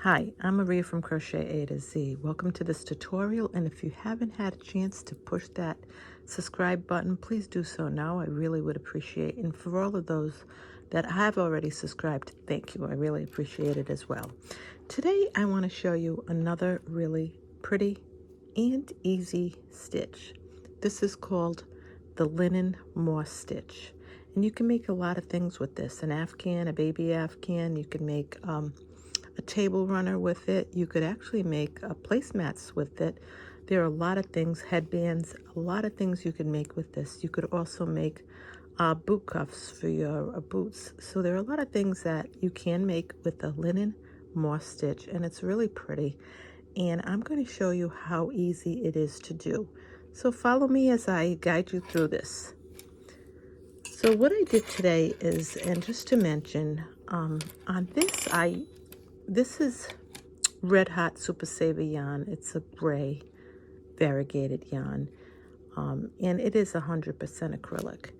Hi, I'm Maria from Crochet A to Z. Welcome to this tutorial, and if you haven't had a chance to push that subscribe button, please do so now. I really would appreciate it. And for all of those that have already subscribed, thank you. I really appreciate it as well. Today I want to show you another really pretty and easy stitch. This is called the Linen Moss Stitch. And you can make a lot of things with this. An afghan, a baby afghan. You can make a table runner with it. You could actually make placemats with it. There are a lot of things, headbands, a lot of things you can make with this. You could also make boot cuffs for your boots. So there are a lot of things that you can make with the Linen Moss Stitch, and it's really pretty. And I'm going to show you how easy it is to do. So follow me as I guide you through this. So what I did today is, and just to mention, on this is Red Hot Super Saver yarn. It's a gray variegated yarn, and it is 100% acrylic.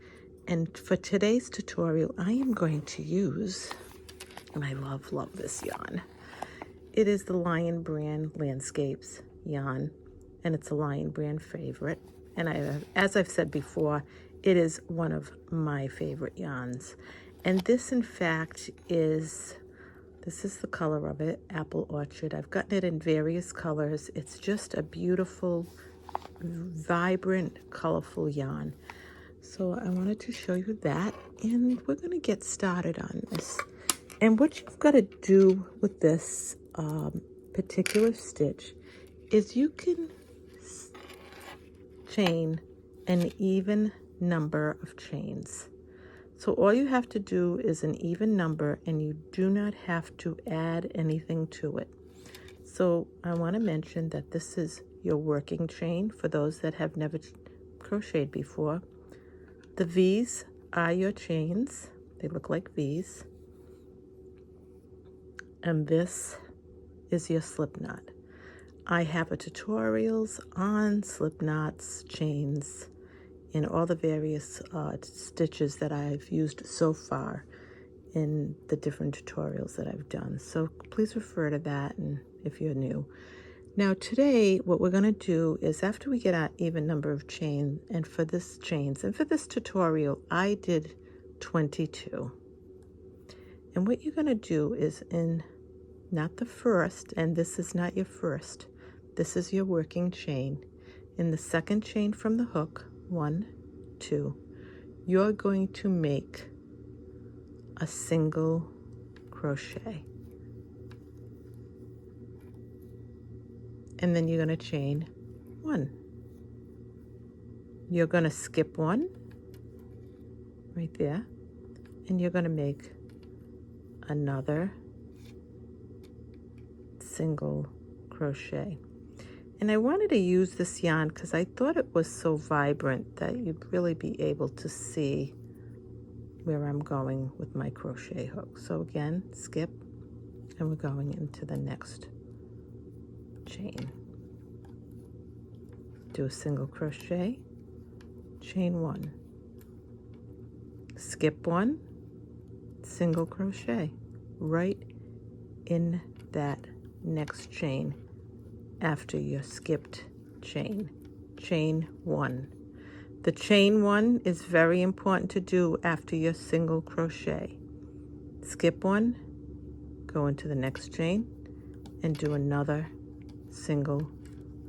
And for today's tutorial, I am going to use, and I love this yarn. It is the Lion Brand Landscapes yarn, and it's a Lion Brand favorite. And as I've said before, it is one of my favorite yarns. And this, in fact, this is the color of it, Apple Orchard. I've gotten it in various colors. It's just a beautiful, vibrant, colorful yarn. So I wanted to show you that, and we're going to get started on this. And what you've got to do with this particular stitch is you can chain an even number of chains. So all you have to do is an even number, and you do not have to add anything to it. So I want to mention that this is your working chain for those that have never crocheted before. The V's are your chains. They look like V's. And this is your slip knot. I have a tutorials on slip knots, chains, and all the various stitches that I've used so far in the different tutorials that I've done. So please refer to that, and if you're new. Now today, what we're going to do is, after we get our even number of chains, and for this tutorial, I did 22. And what you're going to do is, not the first, and this is not your first, this is your working chain. In the second chain from the hook, 1, 2, you're going to make a single crochet. And then you're going to chain 1. You're going to skip 1 right there, and you're going to make another single crochet. And I wanted to use this yarn because I thought it was so vibrant that you'd really be able to see where I'm going with my crochet hook. So again, skip, and we're going into the next chain. Do a single crochet, chain 1, skip 1, single crochet right in that next chain after your skipped chain, chain 1. The chain 1 is very important to do after your single crochet. Skip 1, go into the next chain, and do another single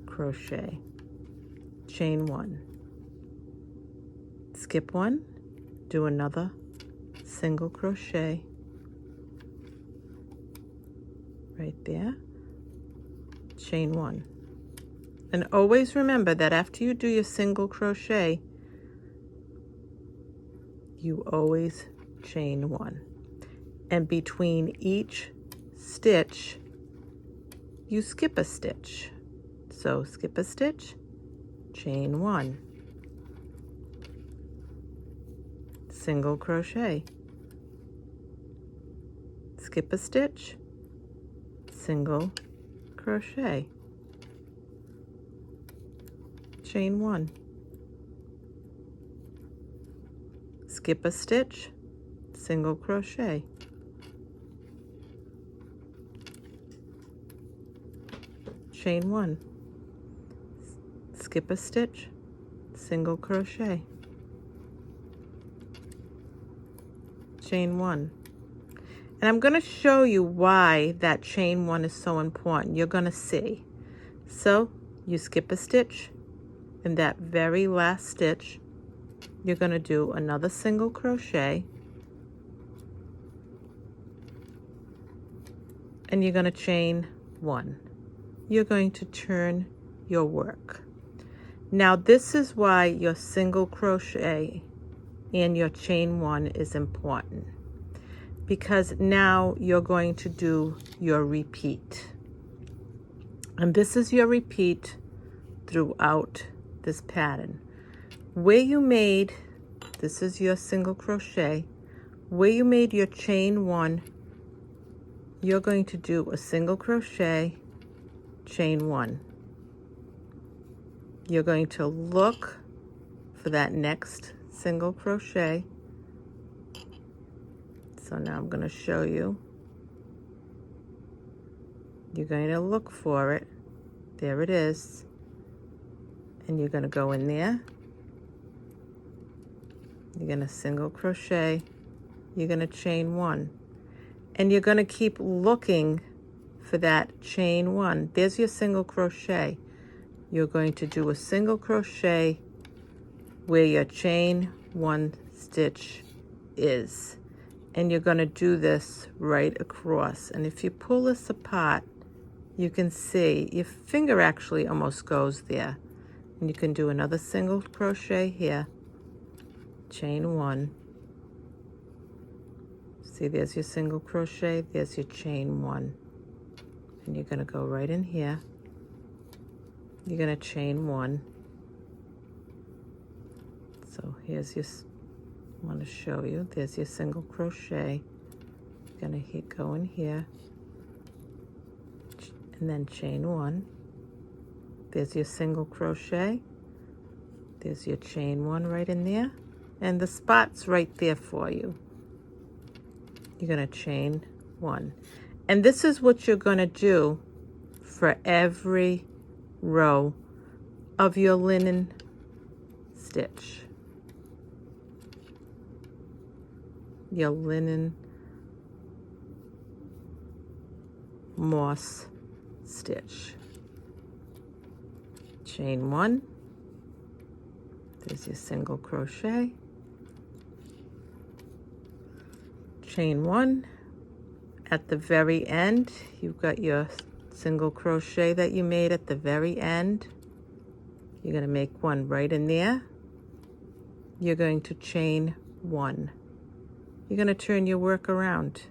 crochet, chain 1. Skip 1, do another single crochet right there, chain 1. And always remember that after you do your single crochet, you always chain 1. And between each stitch, you skip a stitch. So skip a stitch, chain 1, single crochet, skip a stitch, single crochet, chain 1, skip a stitch, single crochet, chain 1, skip a stitch, single crochet, chain 1. And I'm going to show you why that chain 1 is so important. You're going to see. So you skip a stitch. In that very last stitch, you're going to do another single crochet. And you're going to chain 1. You're going to turn your work. Now this is why your single crochet and your chain 1 is important, because now you're going to do your repeat. And this is your repeat throughout this pattern. Where you made, this is your single crochet, where you made your chain 1, you're going to do a single crochet, chain 1. You're going to look for that next single crochet. So now I'm going to show you. You're going to look for it. There it is. And you're going to go in there. You're going to single crochet. You're going to chain 1. And you're going to keep looking for that chain 1. There's your single crochet. You're going to do a single crochet where your chain 1 stitch is. And you're going to do this right across. And if you pull this apart, you can see your finger actually almost goes there. And you can do another single crochet here, chain 1. See, there's your single crochet, there's your chain 1. And you're going to go right in here. You're going to chain 1. So here's your, I want to show you, there's your single crochet. You're going to go in here. And then chain 1. There's your single crochet. There's your chain 1 right in there. And the spot's right there for you. You're going to chain 1. And this is what you're going to do for every row of your linen stitch. Your linen moss stitch. Chain 1. There's your single crochet. Chain 1. At the very end, you've got your single crochet that you made at the very end. You're going to make one right in there. You're going to chain 1. You're going to turn your work around.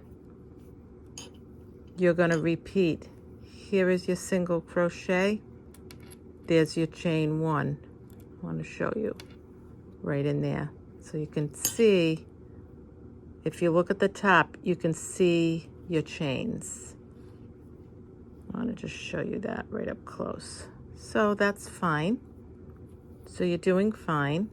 You're going to repeat. Here is your single crochet. There's your chain 1. I want to show you right in there. So you can see, if you look at the top, you can see your chains. I want to just show you that right up close. So that's fine. So you're doing fine.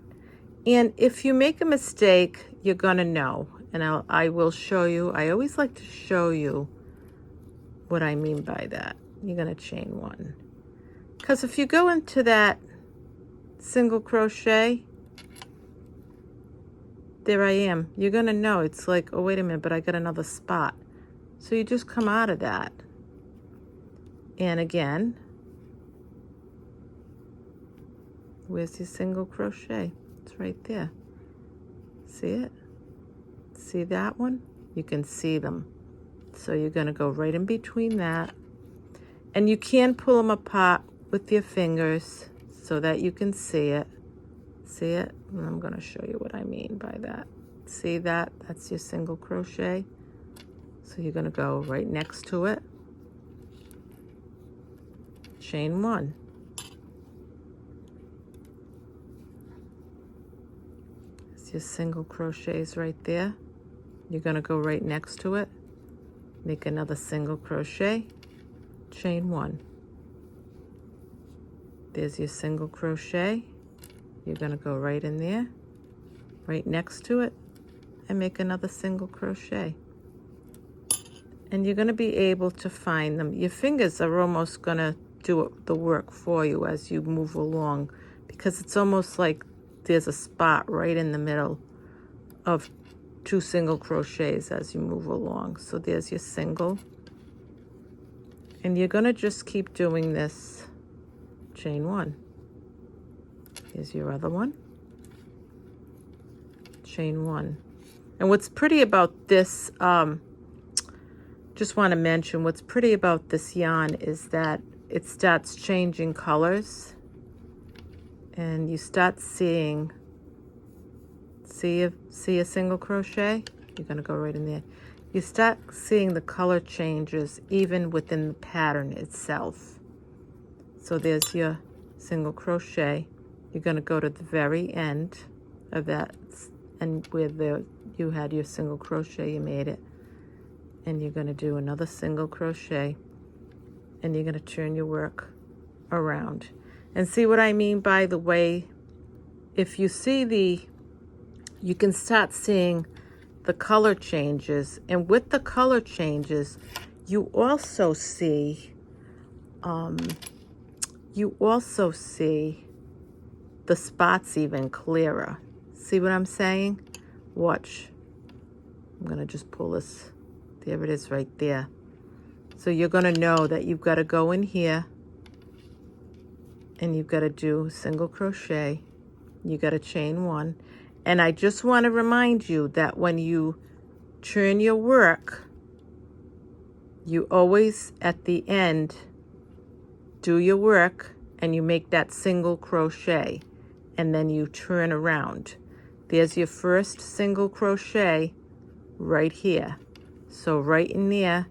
And if you make a mistake, you're going to know. And I will show you. I always like to show you what I mean by that. You're going to chain 1. Because if you go into that single crochet, there I am. You're going to know. It's like, oh, wait a minute, but I got another spot. So you just come out of that. And again, where's your single crochet? It's right there. See it? See that one? You can see them. So you're going to go right in between that. And you can pull them apart with your fingers so that you can see it. See it? And I'm going to show you what I mean by that. See that? That's your single crochet. So you're going to go right next to it. Chain 1. There's your single crochets right there. You're going to go right next to it. Make another single crochet. Chain 1. There's your single crochet. You're going to go right in there, right next to it, and make another single crochet. And you're going to be able to find them. Your fingers are almost going to do the work for you as you move along, because it's almost like there's a spot right in the middle of 2 single crochets as you move along. So there's your single, and you're going to just keep doing this. Chain 1. Here's your other one. Chain 1. And what's pretty about this, just want to mention, what's pretty about this yarn is that it starts changing colors, and you start seeing, see a single crochet? You're going to go right in there. You start seeing the color changes even within the pattern itself. So there's your single crochet. You're going to go to the very end of that, and where you had your single crochet, you made it, and you're going to do another single crochet, and you're going to turn your work around. And see what I mean by the way, if you see you can start seeing the color changes, and with the color changes, you also see the spots even clearer. See what I'm saying? Watch. I'm going to just pull this. There it is right there. So you're going to know that you've got to go in here, and you've got to do single crochet. You got to chain 1. And I just want to remind you that when you turn your work, you always at the end do your work, and you make that single crochet, and then you turn around. There's your first single crochet right here. So right in there,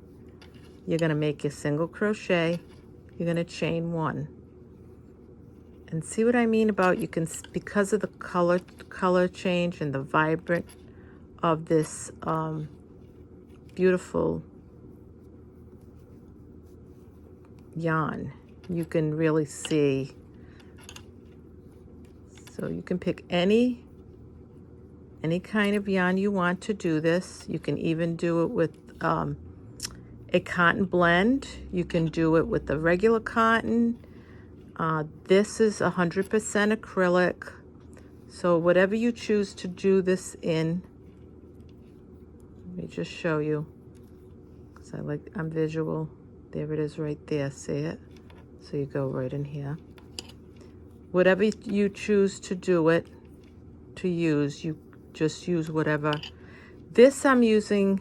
you're going to make your single crochet. You're going to chain 1. And see what I mean about, you can, because of the color change and the vibrant of this beautiful yarn, you can really see. So you can pick any kind of yarn you want to do this. You can even do it with a cotton blend. You can do it with the regular cotton. This is 100% acrylic. So whatever you choose to do this in, let me just show you, because I'm visual. There it is right there, see it? So you go right in here. Whatever you choose to do it, to use, you just use whatever. This I'm using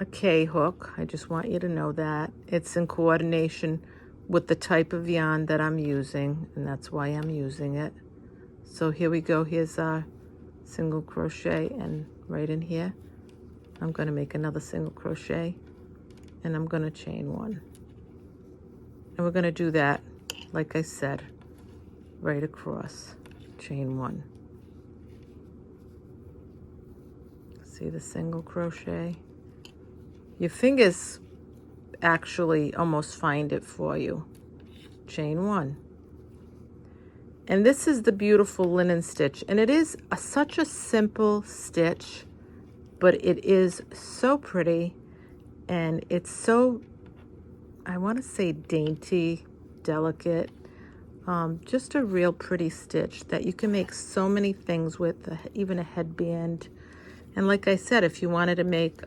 a K-hook. I just want you to know that. It's in coordination with the type of yarn that I'm using, and that's why I'm using it. So here we go. Here's our single crochet, and right in here, I'm going to make another single crochet, and I'm going to chain 1. And we're going to do that, like I said, right across. Chain 1. See the single crochet? Your fingers actually almost find it for you. Chain 1. And this is the beautiful linen stitch, and it is such a simple stitch, but it is so pretty, and it's so, I want to say, dainty, delicate. Just a real pretty stitch that you can make so many things with, even a headband. And like I said, if you wanted to make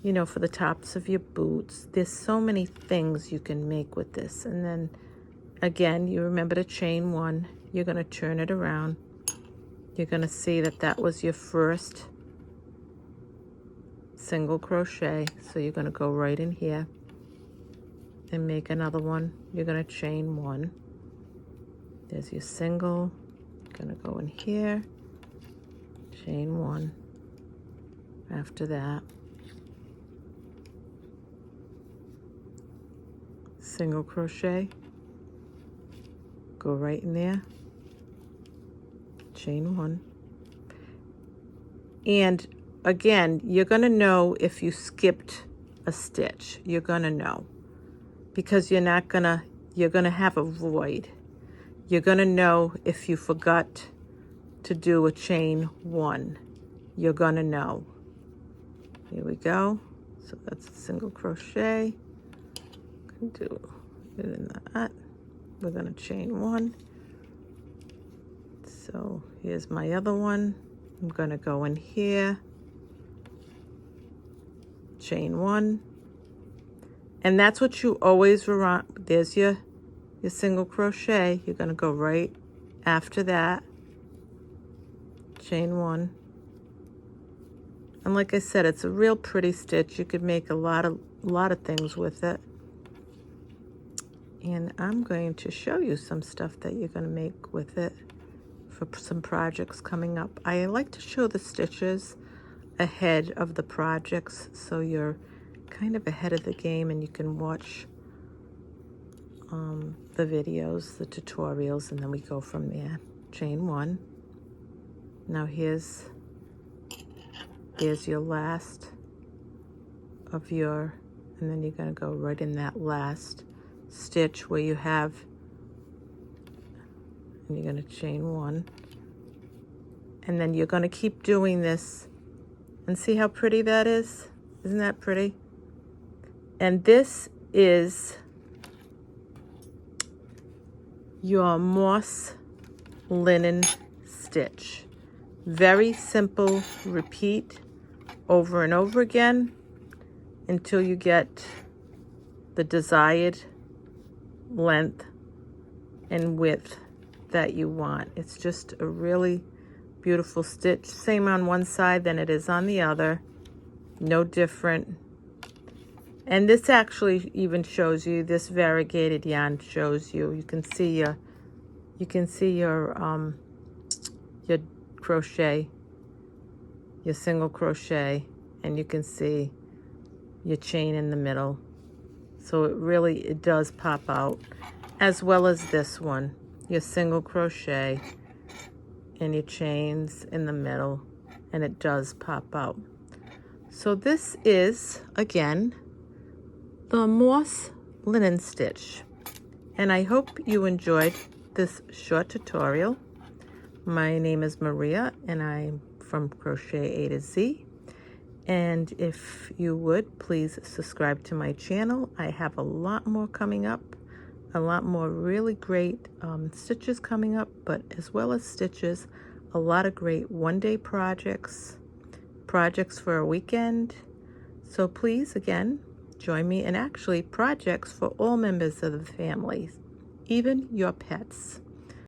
you know, for the tops of your boots, there's so many things you can make with this. And then again, you remember to chain 1. You're going to turn it around. You're going to see that that was your first single crochet. So you're going to go right in here and make another one. You're going to chain 1. There's your single. You're going to go in here, chain 1. After that, single crochet, go right in there, chain 1. And again, you're going to know if you skipped a stitch. You're going to know, because you're going to have a void. You're going to know if you forgot to do a chain 1. You're going to know. Here we go. So that's a single crochet. Do it in that. We're going to chain 1. So here's my other one. I'm going to go in here, chain 1, and that's what you always run. There's your single crochet. You're going to go right after that, chain 1. And like I said, it's a real pretty stitch. You could make a lot of things with it. And I'm going to show you some stuff that you're going to make with it for some projects coming up. I like to show the stitches ahead of the projects, so you're kind of ahead of the game and you can watch the videos, the tutorials, and then we go from there. Chain 1. Now here's your last of your, and then you're going to go right in that last stitch where you have, and you're going to chain 1, and then you're going to keep doing this. And see how pretty that is? Isn't that pretty? And this is your Moss Linen Stitch. Very simple. Repeat over and over again until you get the desired length and width that you want. It's just a really beautiful stitch. Same on one side than it is on the other. No different. And this actually even shows you, this variegated yarn shows you. You can see your crochet, your single crochet, and you can see your chain in the middle. So it does pop out, as well as this one, your single crochet and your chains in the middle, and it does pop out. So this is, again, the Moss Linen Stitch, and I hope you enjoyed this short tutorial. My name is Maria, and I'm from Crochet A to Z, and if you would, please subscribe to my channel. I have a lot more coming up, a lot more really great stitches coming up, but as well as stitches, a lot of great one-day projects for a weekend. So please, again, join me, and actually projects for all members of the family, even your pets.